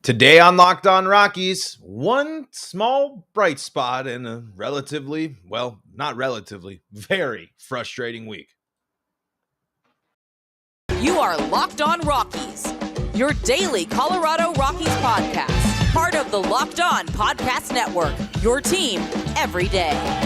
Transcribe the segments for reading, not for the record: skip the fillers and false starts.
Today on Locked On Rockies, one small bright spot in a relatively, well, not relatively, very frustrating week. You are Locked On Rockies, your daily Colorado Rockies podcast, part of the Locked On Podcast Network, your team every day.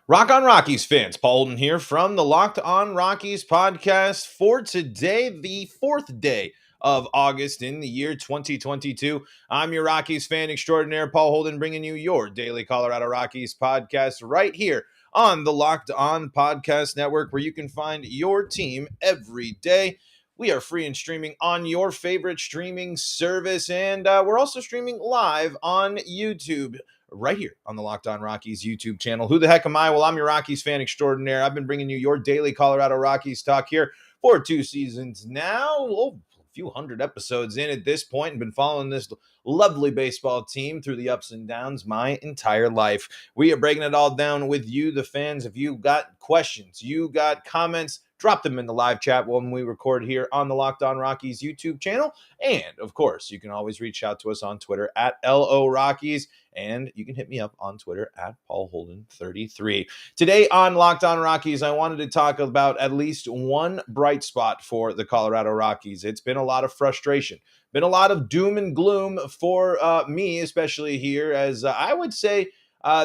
Rock on Rockies fans, Paul Holden here from the Locked On Rockies podcast for today, the fourth day of August in the year 2022. I'm your Rockies fan extraordinaire, Paul Holden, bringing you your daily Colorado Rockies podcast right here on the Locked On Podcast Network, where you can find your team every day. We are free and streaming on your favorite streaming service, and we're also streaming live on YouTube right here on the Locked On Rockies YouTube channel. Who the heck am I? Well, I'm your Rockies fan extraordinaire. I've been bringing you your daily Colorado Rockies talk here for 2 seasons now. A few hundred episodes in at this point, and been following this lovely baseball team through the ups and downs my entire life. We are breaking it all down with you, the fans. If you got questions, you got comments, drop them in the live chat when we record here on the Locked On Rockies YouTube channel. And, of course, you can always reach out to us on Twitter at LO Rockies. And you can hit me up on Twitter at Paul Holden 33. Today on Locked On Rockies, I wanted to talk about at least one bright spot for the Colorado Rockies. It's been a lot of frustration, been a lot of doom and gloom for me, especially here, as I would say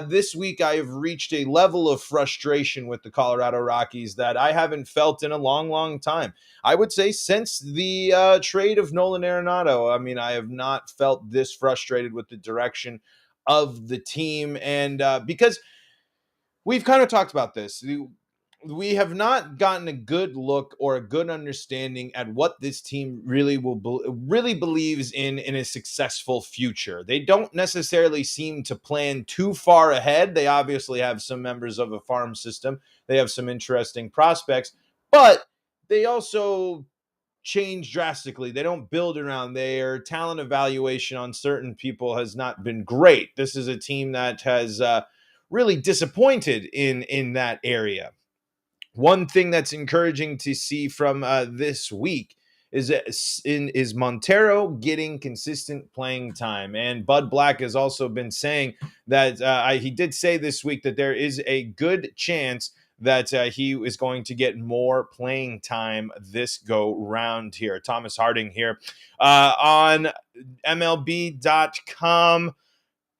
this week I have reached a level of frustration with the Colorado Rockies that I haven't felt in a long, long time. I would say since the trade of Nolan Arenado. I mean, I have not felt this frustrated with the direction of the team. And because we've kind of talked about this, we have not gotten a good look or a good understanding at what this team really really believes in a successful future. They don't necessarily seem to plan too far ahead. They obviously have some members of a farm system. They have some interesting prospects, but they also change drastically. They don't build around. Their talent evaluation on certain people has not been great. This is a team that has really disappointed in that area. One thing that's encouraging to see from this week is Montero getting consistent playing time. And Bud Black has also been saying that he did say this week that there is a good chance that he is going to get more playing time this go round here. Thomas Harding here on MLB.com.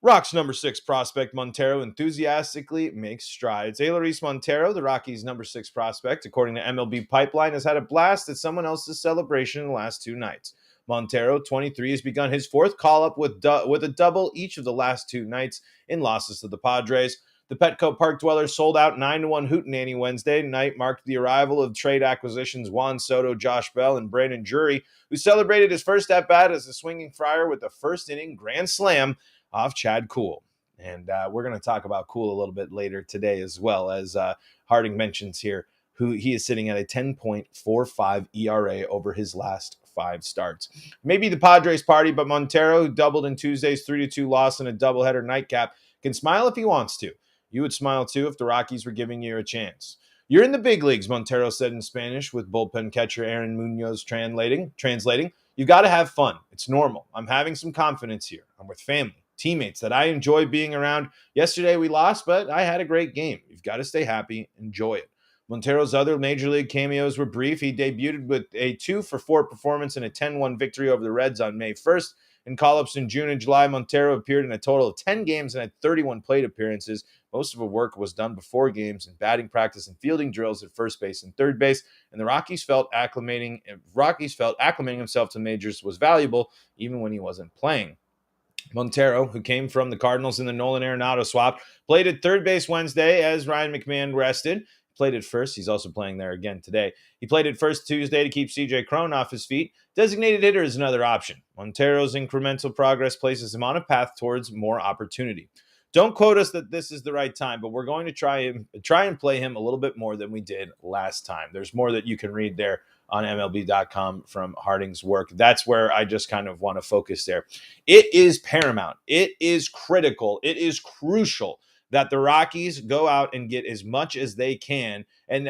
Rocks number 6 prospect Montero enthusiastically makes strides. Eleris Montero, the Rockies' number 6 prospect, according to MLB Pipeline, has had a blast at someone else's celebration in the last 2 nights. Montero, 23, has begun his 4th call-up with a double each of the last 2 nights in losses to the Padres. The Petco Park Dwellers sold out 9-1 hootenanny Wednesday night, marked the arrival of trade acquisitions Juan Soto, Josh Bell, and Brandon Drury, who celebrated his first at-bat as a swinging Friar with the first-inning grand slam off Chad Kuhl. And we're going to talk about Kuhl a little bit later today, as well as Harding mentions here, who he is sitting at a 10.45 ERA over his last 5 starts. Maybe the Padres party, but Montero, who doubled in Tuesday's 3-2 loss in a doubleheader nightcap, can smile if he wants to. You would smile too if the Rockies were giving you a chance. You're in the big leagues, Montero said in Spanish, with bullpen catcher Aaron Munoz translating. You got to have fun. It's normal. I'm having some confidence here. I'm with family, teammates that I enjoy being around. Yesterday we lost, but I had a great game. You've got to stay happy, enjoy it. Montero's other major league cameos were brief. He debuted with a 2-for-4 performance and a 10-1 victory over the Reds on May 1st. In call-ups in June and July, Montero appeared in a total of 10 games and had 31 plate appearances. Most of the work was done before games in batting practice and fielding drills at first base and third base, and the Rockies felt acclimating himself to majors was valuable even when he wasn't playing. Montero, who came from the Cardinals in the Nolan Arenado swap, played at third base Wednesday as Ryan McMahon rested. Played at first. He's also playing there again today. He played at first Tuesday to keep C.J. Cron off his feet. Designated hitter is another option. Montero's incremental progress places him on a path towards more opportunity. Don't quote us that this is the right time, but we're going to try and play him a little bit more than we did last time. There's more that you can read there on MLB.com from Harding's work. That's where I just kind of want to focus there. It is paramount. It is critical. It is crucial that the Rockies go out and get as much as they can, and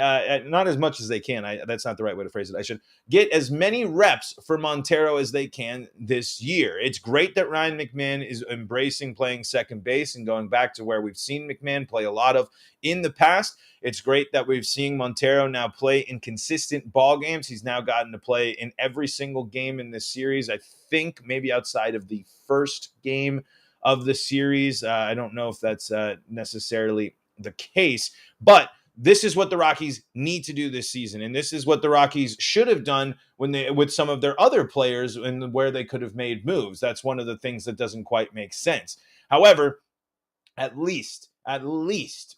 not as much as they can. That's not the right way to phrase it. I should get as many reps for Montero as they can this year. It's great that Ryan McMahon is embracing playing second base and going back to where we've seen McMahon play a lot of in the past. It's great that we've seen Montero now play in consistent ball games. He's now gotten to play in every single game in this series. I think maybe outside of the first game of the series. I don't know if that's necessarily the case, but this is what the Rockies need to do this season, and this is what the Rockies should have done when they with some of their other players and where they could have made moves. That's one of the things that doesn't quite make sense. However, at least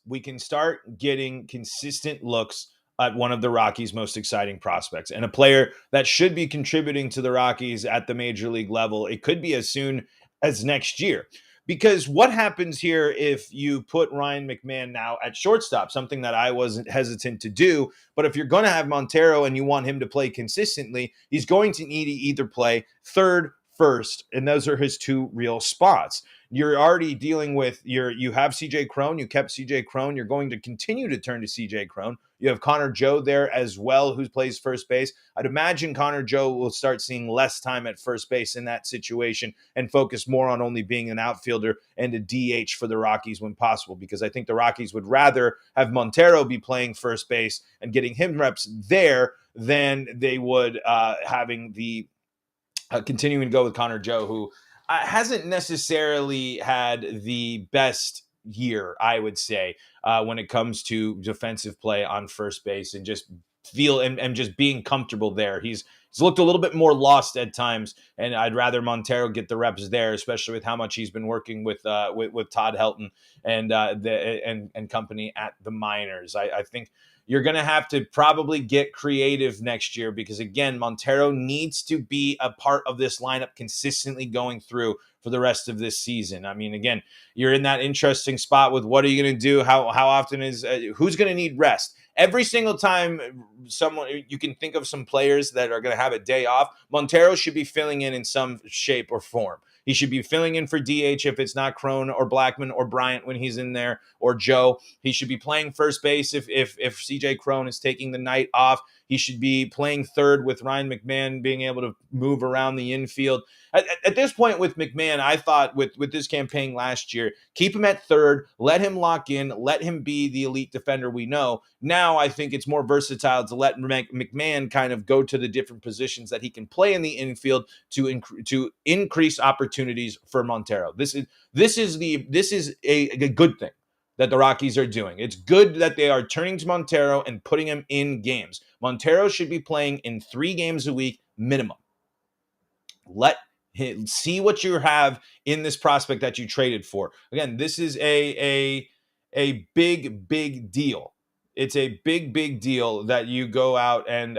we can start getting consistent looks at one of the Rockies' most exciting prospects and a player that should be contributing to the Rockies at the major league level. It could be as soon as next year. Because what happens here if you put Ryan McMahon now at shortstop, something that I wasn't hesitant to do, but if you're going to have Montero and you want him to play consistently, he's going to need to either play third, first, and those are his two real spots. You're already dealing with you have CJ Cron. You kept CJ Cron. You're going to continue to turn to CJ Cron. You have Connor Joe there as well, who plays first base. I'd imagine Connor Joe will start seeing less time at first base in that situation and focus more on only being an outfielder and a DH for the Rockies when possible, because I think the Rockies would rather have Montero be playing first base and getting him reps there than they would having the continuing to go with Connor Joe, who hasn't necessarily had the best year, I would say, when it comes to defensive play on first base and just feel and just being comfortable there. He's looked a little bit more lost at times, and I'd rather Montero get the reps there, especially with how much he's been working with Todd Helton and and company at the minors. I think you're going to have to probably get creative next year because, again, Montero needs to be a part of this lineup consistently going through for the rest of this season. I mean, again, you're in that interesting spot with what are you going to do? How often is who's going to need rest? Every single time you can think of some players that are going to have a day off, Montero should be filling in some shape or form. He should be filling in for DH if it's not Cron or Blackmon or Bryant when he's in there, or Joe. He should be playing first base if CJ Cron is taking the night off. He should be playing third with Ryan McMahon being able to move around the infield. At this point with McMahon, I thought with this campaign last year, keep him at third, let him lock in, let him be the elite defender we know. Now I think it's more versatile to let McMahon kind of go to the different positions that he can play in the infield to increase opportunities for Montero. This is a good thing that the Rockies are doing. It's good that they are turning to Montero and putting him in games. Montero should be playing in 3 games a week minimum. Let him see what you have in this prospect that you traded for. Again, this is a big deal. It's a big deal that you go out and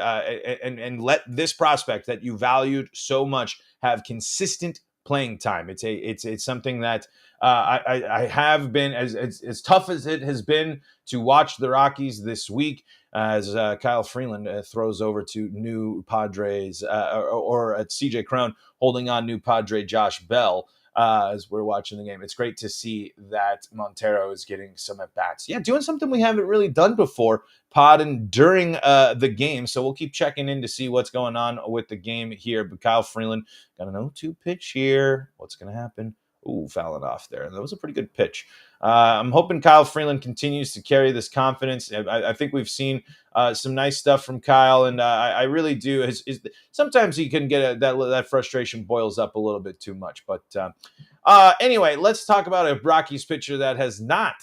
let this prospect that you valued so much have consistent playing time. It's something that I have been as tough as it has been to watch the Rockies this week as Kyle Freeland throws over to new Padres or at CJ Cron holding on new Padre Josh Bell as we're watching the game. It's great to see that Montero is getting some at-bats. Yeah, doing something we haven't really done before, podding during the game. So we'll keep checking in to see what's going on with the game here. But Kyle Freeland got an 0-2 pitch here. What's going to happen? Ooh, fouling off there. That was a pretty good pitch. I'm hoping Kyle Freeland continues to carry this confidence. I think we've seen some nice stuff from Kyle, and I really do. Sometimes he can get that frustration boils up a little bit too much. But anyway, let's talk about a Rockies pitcher that has not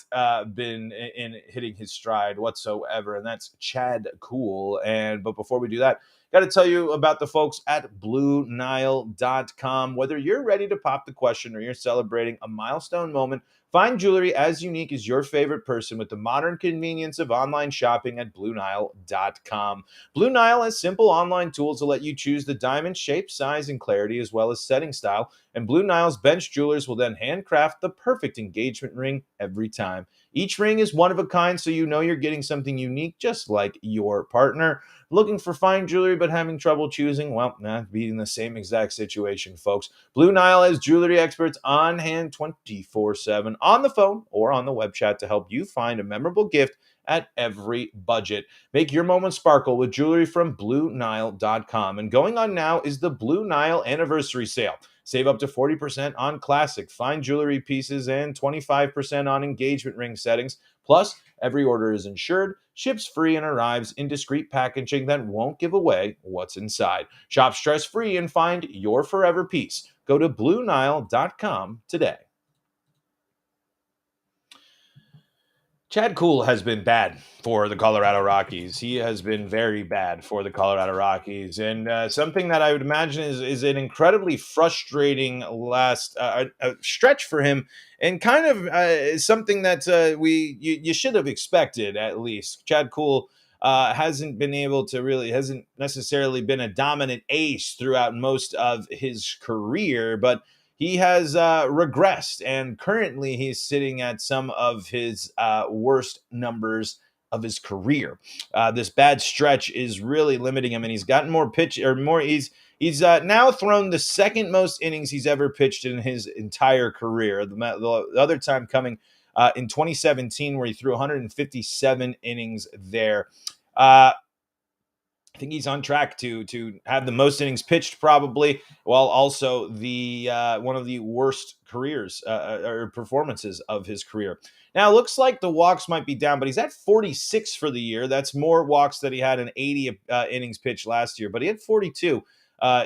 been in hitting his stride whatsoever, and that's Chad Kuhl. But before we do that, got to tell you about the folks at BlueNile.com. Whether you're ready to pop the question or you're celebrating a milestone moment, find jewelry as unique as your favorite person with the modern convenience of online shopping at BlueNile.com. Blue Nile has simple online tools to let you choose the diamond shape, size, and clarity, as well as setting style, and Blue Nile's bench jewelers will then handcraft the perfect engagement ring every time. Each ring is one of a kind, so you know you're getting something unique, just like your partner. Looking for fine jewelry but having trouble choosing? Well, be in the same exact situation, folks. Blue Nile has jewelry experts on hand 24/7 on the phone or on the web chat to help you find a memorable gift at every budget. Make your moment sparkle with jewelry from BlueNile.com. And going on now is the Blue Nile Anniversary Sale. Save up to 40% on classic fine jewelry pieces and 25% on engagement ring settings. Plus, every order is insured, ships free, and arrives in discreet packaging that won't give away what's inside. Shop stress-free and find your forever piece. Go to BlueNile.com today. Chad Kuhl has been bad for the Colorado Rockies. He has been very bad for the Colorado Rockies, and something that I would imagine is an incredibly frustrating last stretch for him, and kind of is something that you should have expected at least. Chad Kuhl hasn't been able to hasn't necessarily been a dominant ace throughout most of his career, but he has regressed, and currently he's sitting at some of his worst numbers of his career. This bad stretch is really limiting him, and he's gotten more pitch or more. He's now thrown the second most innings he's ever pitched in his entire career. The other time coming in 2017, where he threw 157 innings there. I think he's on track to have the most innings pitched, probably, while also the one of the worst careers or performances of his career. Now, it looks like the walks might be down, but he's at 46 for the year. That's more walks than he had in 80 innings pitched last year, but he had 42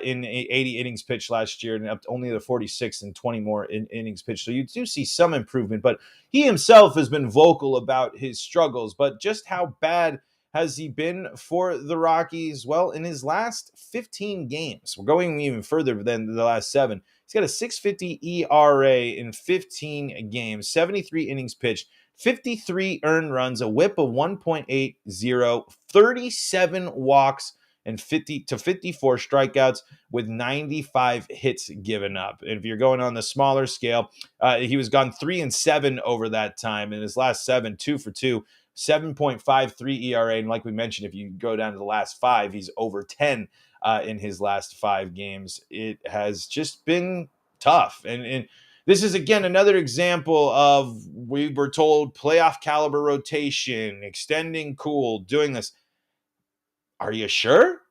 in 80 innings pitched last year, and up to only the 46 and 20 more innings pitched. So you do see some improvement, but he himself has been vocal about his struggles. But just how bad has he been for the Rockies? Well, in his last 15 games, we're going even further than the last 7. He's got a 6.50 ERA in 15 games, 73 innings pitched, 53 earned runs, a whip of 1.80, 37 walks, and 50 to 54 strikeouts with 95 hits given up. And if you're going on the smaller scale, he was gone 3-7 over that time. In his last 7, 2 for 2. 7.53 ERA, and like we mentioned, if you go down to the last 5, he's over 10 in his last 5 games. It has just been tough, and this is again another example of, we were told, playoff caliber rotation, extending Kuhl, doing this. Are you sure?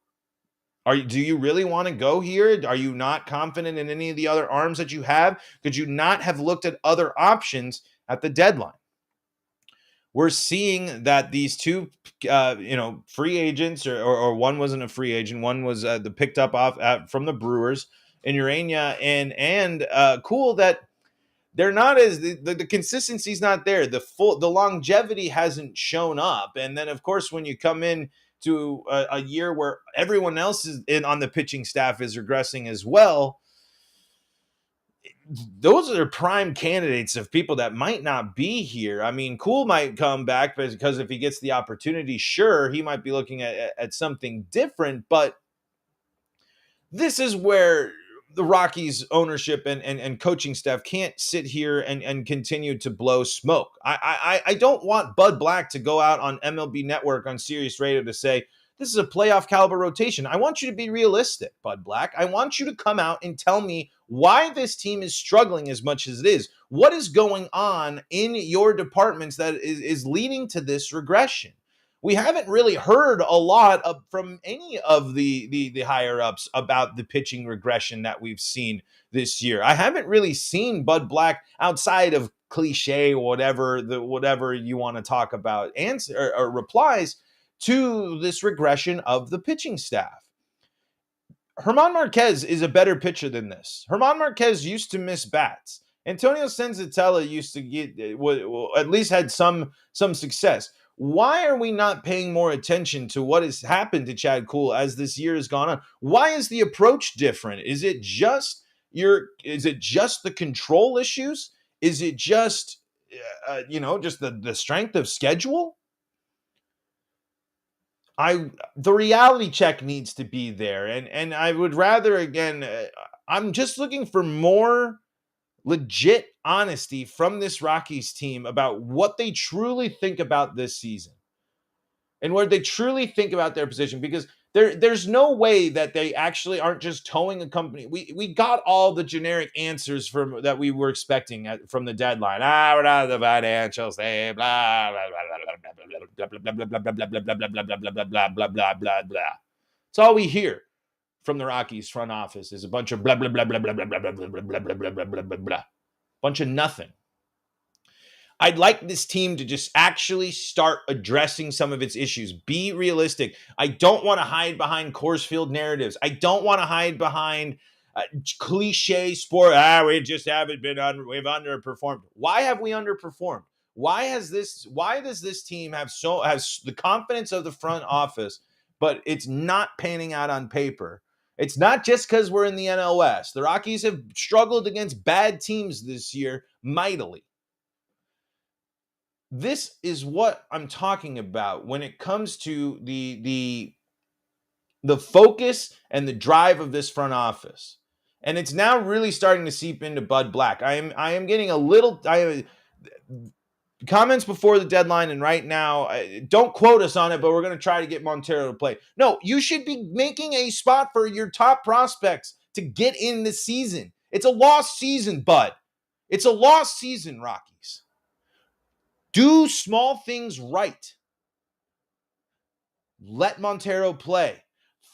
Do you really want to go here? Are you not confident in any of the other arms that you have? Could you not have looked at other options at the deadline? We're seeing that these two, free agents, or one wasn't a free agent, one was picked up off from the Brewers in Urania and Kuhl, that they're not as the consistency's not there. The longevity hasn't shown up, and then of course when you come in to a year where everyone else is on the pitching staff is regressing as well, those are prime candidates of people that might not be here. I mean, Kuhl might come back because if he gets the opportunity, sure, he might be looking at something different. But this is where the Rockies ownership and coaching staff can't sit here and continue to blow smoke. I don't want Bud Black to go out on MLB Network on Sirius Radio to say, this is a playoff caliber rotation. I want you to be realistic, Bud Black. I want you to come out and tell me why this team is struggling as much as it is. What is going on in your departments that is leading to this regression? We haven't really heard a lot from any of the higher-ups about the pitching regression that we've seen this year. I haven't really seen Bud Black, outside of cliche or whatever you want to talk about, answer or replies to this regression of the pitching staff. German Marquez is a better pitcher than this. German Marquez used to miss bats. Antonio Senzatella used to at least had some success. Why are we not paying more attention to what has happened to Chad Kuhl as this year has gone on? Why is the approach different? Is it just the control issues? Is it just just the strength of schedule? The reality check needs to be there, and I would rather, again, I'm just looking for more legit honesty from this Rockies team about what they truly think about this season and what they truly think about their position, because there's no way that they actually aren't just towing a company. We got all the generic answers from that we were expecting from the deadline. We're not the financials, blah blah blah blah blah blah blah blah blah blah blah blah blah blah blah blah blah. It's all we hear from the Rockies front office is a bunch of blah blah blah blah blah blah blah blah blah blah blah blah blah blah blah blah. Bunch of nothing. I'd like this team to just actually start addressing some of its issues. Be realistic. I don't want to hide behind Coors Field narratives. I don't want to hide behind cliche sport. We just haven't been we've underperformed. Why have we underperformed? Why does this team has the confidence of the front office, but it's not panning out on paper? It's not just because we're in the NL West. The Rockies have struggled against bad teams this year mightily. This is what I'm talking about when it comes to the focus and the drive of this front office. And it's now really starting to seep into Bud Black. I am getting a little comments before the deadline, and right now, don't quote us on it, but we're going to try to get Montero to play. No, you should be making a spot for your top prospects to get in the season. It's a lost season, Bud. It's a lost season, Rockies. Do small things right. Let Montero play.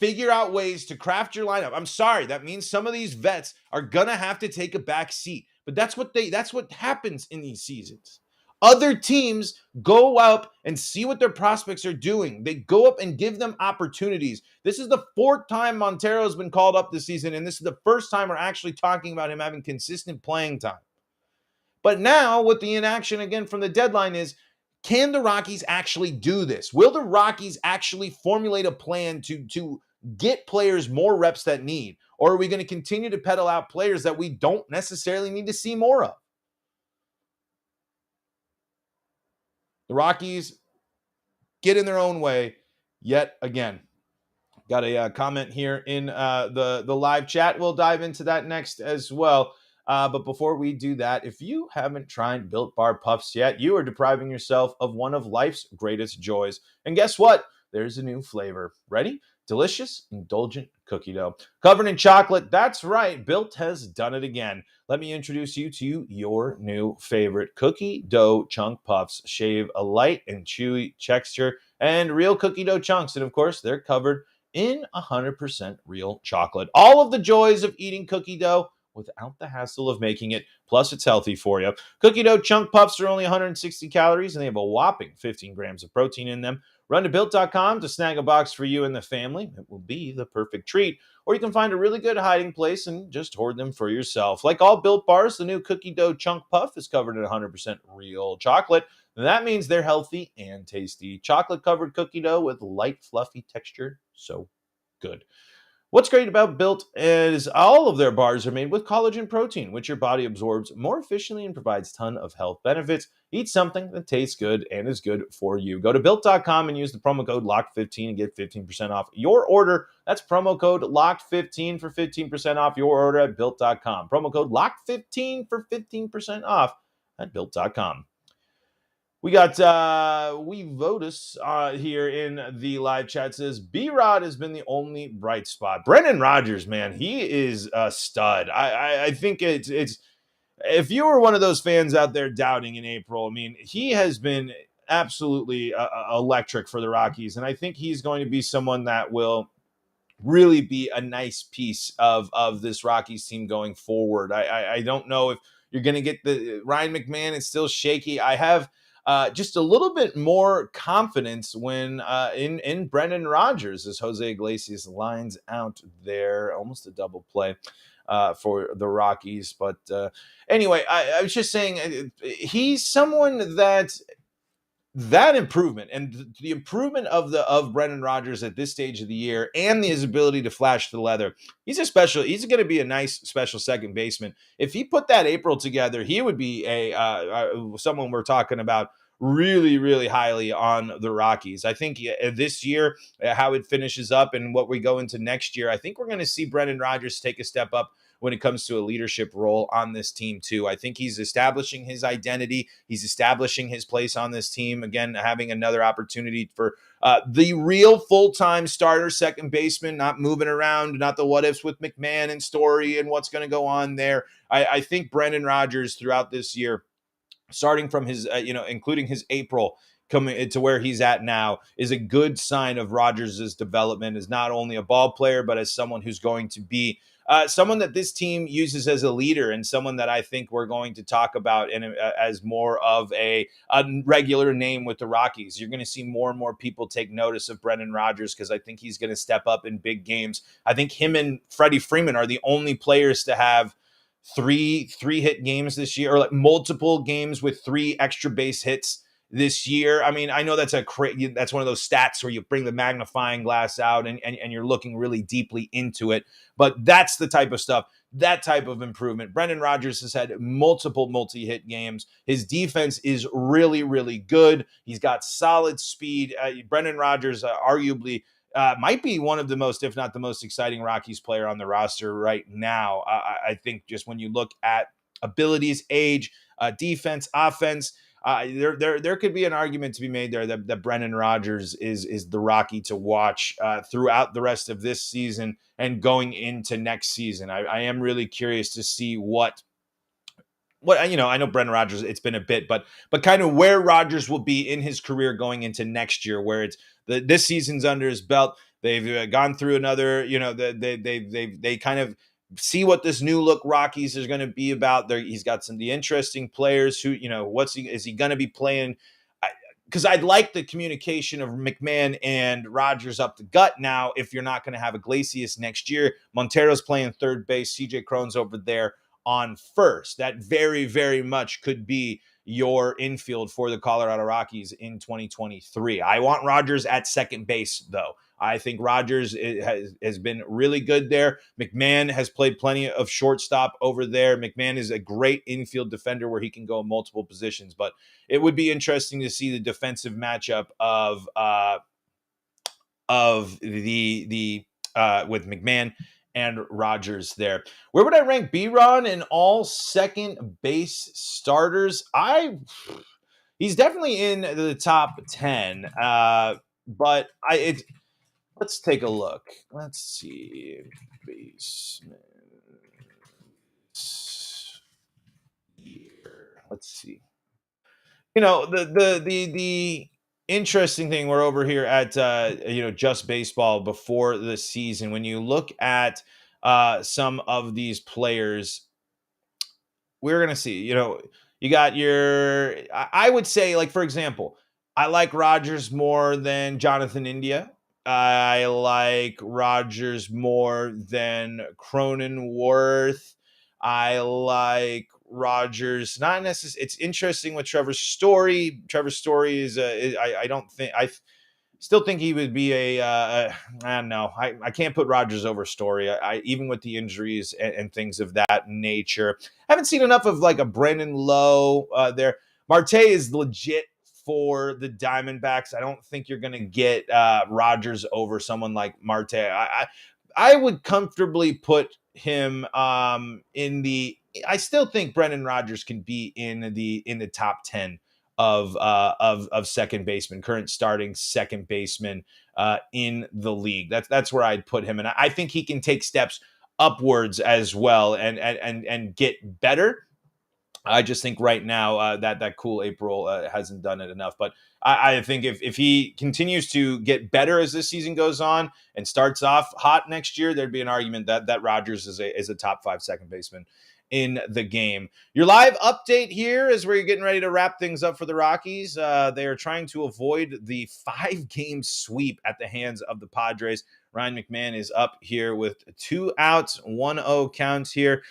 Figure out ways to craft your lineup. I'm sorry, that means some of these vets are gonna have to take a back seat, but that's what happens in these seasons. Other teams go up and see what their prospects are doing. They go up and give them opportunities. This is the fourth time Montero has been called up this season, and this is the first time we're actually talking about him having consistent playing time. But now, with the inaction again from the deadline is, can the Rockies actually do this? Will the Rockies actually formulate a plan to get players more reps that need? Or are we going to continue to peddle out players that we don't necessarily need to see more of? The Rockies get in their own way yet again. Got a comment here in the live chat. We'll dive into that next as well. But before we do that, if you haven't tried Built Bar Puffs yet, you are depriving yourself of one of life's greatest joys. And guess what? There's a new flavor. Ready? Delicious, indulgent cookie dough. Covered in chocolate. That's right. Built has done it again. Let me introduce you to your new favorite cookie dough chunk puffs. Shave a light and chewy texture and real cookie dough chunks. And of course, they're covered in 100% real chocolate. All of the joys of eating cookie dough without the hassle of making it. Plus, it's healthy for you. Cookie dough chunk puffs are only 160 calories, and they have a whopping 15 grams of protein in them. Run to Built.com to snag a box for you and the family. It will be the perfect treat. Or you can find a really good hiding place and just hoard them for yourself. Like all Built bars, the new cookie dough chunk puff is covered in 100% real chocolate. And that means they're healthy and tasty. Chocolate-covered cookie dough with light, fluffy texture. So good. What's great about Built is all of their bars are made with collagen protein, which your body absorbs more efficiently and provides a ton of health benefits. Eat something that tastes good and is good for you. Go to Built.com and use the promo code LOCKED15 and get 15% off your order. That's promo code LOCKED15 for 15% off your order at Built.com. Promo code LOCKED15 for 15% off at Built.com. We got Votus here in the live chat. Says B-Rod has been the only bright spot. Brendan Rodgers, man, he is a stud. I think it's if you were one of those fans out there doubting in April, I mean, he has been absolutely electric for the Rockies, and I think he's going to be someone that will really be a nice piece of this Rockies team going forward. I don't know if you're going to get the Ryan McMahon. It's still shaky. I have just a little bit more confidence when in Brendan Rodgers as Jose Iglesias lines out there. Almost a double play for the Rockies. But anyway, I was just saying he's someone that improvement and the improvement of Brendan Rodgers at this stage of the year and his ability to flash the leather. He's going to be a nice special second baseman. If he put that April together, he would be someone we're talking about really, really highly on the Rockies. I think this year, how it finishes up and what we go into next year, I think we're going to see Brendan Rodgers take a step up when it comes to a leadership role on this team too. I think he's establishing his identity. He's establishing his place on this team. Again, having another opportunity for the real full-time starter second baseman, not moving around, not the what ifs with McMahon and Story and what's going to go on there. I think Brendan Rodgers throughout this year, starting from his, including his April coming to where he's at now, is a good sign of Rodgers' development as not only a ball player, but as someone who's going to be someone that this team uses as a leader, and someone that I think we're going to talk about as more of a regular name with the Rockies. You're going to see more and more people take notice of Brendan Rodgers because I think he's going to step up in big games. I think him and Freddie Freeman are the only players to have three hit games this year, or like multiple games with 3 extra base hits this year. I mean, I know that's that's one of those stats where you bring the magnifying glass out and you're looking really deeply into it. But that's the type of stuff, that type of improvement. Brendan Rodgers has had multiple multi-hit games. His defense is really, really good. He's got solid speed. Brendan Rodgers arguably might be one of the most, if not the most exciting Rockies player on the roster right now. I think just when you look at abilities, age, defense, offense, there could be an argument to be made there that Brendan Rodgers is the Rocky to watch throughout the rest of this season and going into next season. I am really curious to see what I know Brendan Rodgers, it's been a bit, but kind of where Rodgers will be in his career going into next year, where it's this season's under his belt. They've gone through another, they kind of see what this new look Rockies is going to be about. He's got some of the interesting players who, is he going to be playing? Because I'd like the communication of McMahon and Rodgers up the gut now. If you're not going to have Iglesias next year, Montero's playing third base, CJ Cron's over there on first. That very, very much could be your infield for the Colorado Rockies in 2023. I want Rodgers at second base, though. I think Rodgers has been really good there. McMahon has played plenty of shortstop over there. McMahon is a great infield defender where he can go in multiple positions, but it would be interesting to see the defensive matchup of the with McMahon and Rodgers there. Where would I rank B-Ron in all second base starters? He's definitely in the top 10, but let's take a look. Let's see. Baseman here. Let's see. The interesting thing, we're over here at Just Baseball before the season. When you look at some of these players, we're gonna see. You got I would say, like, for example, I like Rodgers more than Jonathan India. I like Rodgers more than Cronenworth. I like Rodgers, not necessarily. It's interesting with Trevor Story. Trevor Story is I still think he would be I don't know. I can't put Rodgers over Story. Even with the injuries and things of that nature. I haven't seen enough of like a Brendan Lowe there. Marte is legit for the Diamondbacks. I don't think you're going to get Rodgers over someone like Marte. I would comfortably put him in the. I still think Brendan Rodgers can be in the top 10 of second baseman, current starting second baseman in the league. That's where I'd put him, and I think he can take steps upwards as well and get better. I just think right now that Kuhl April hasn't done it enough. But I think if he continues to get better as this season goes on and starts off hot next year, there'd be an argument that Rodgers is a top 5 second baseman in the game. Your live update here is where you're getting ready to wrap things up for the Rockies. They are trying to avoid the 5-game sweep at the hands of the Padres. Ryan McMahon is up here with 2 outs, 1-0 counts here.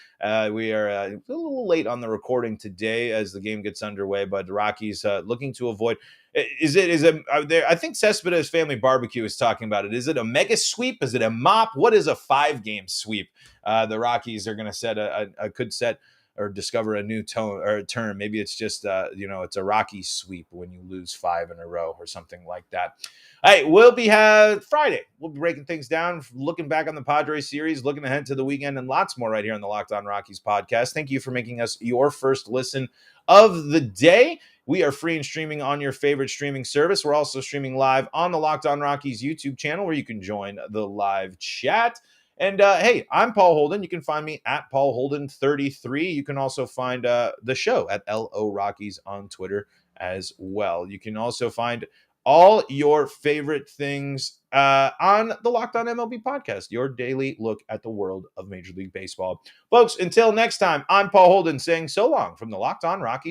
We are a little late on the recording today as the game gets underway, but the Rockies looking to avoid. I think Cespedes Family Barbecue is talking about it. Is it a mega sweep? Is it a mop? What is a 5-game sweep? The Rockies are going to could set or discover a new tone or term. Maybe it's just, it's a Rockies sweep when you lose 5 in a row or something like that. Hey, we'll be Friday. We'll be breaking things down, looking back on the Padres series, looking ahead to the weekend, and lots more right here on the Locked On Rockies podcast. Thank you for making us your first listen of the day. We are free and streaming on your favorite streaming service. We're also streaming live on the Locked On Rockies YouTube channel, where you can join the live chat. And hey, I'm Paul Holden. You can find me at Paul Holden 33. You can also find the show at LO Rockies on Twitter as well. You can also find all your favorite things on the Locked On MLB podcast, your daily look at the world of Major League Baseball. Folks, until next time, I'm Paul Holden saying so long from the Locked On Rockies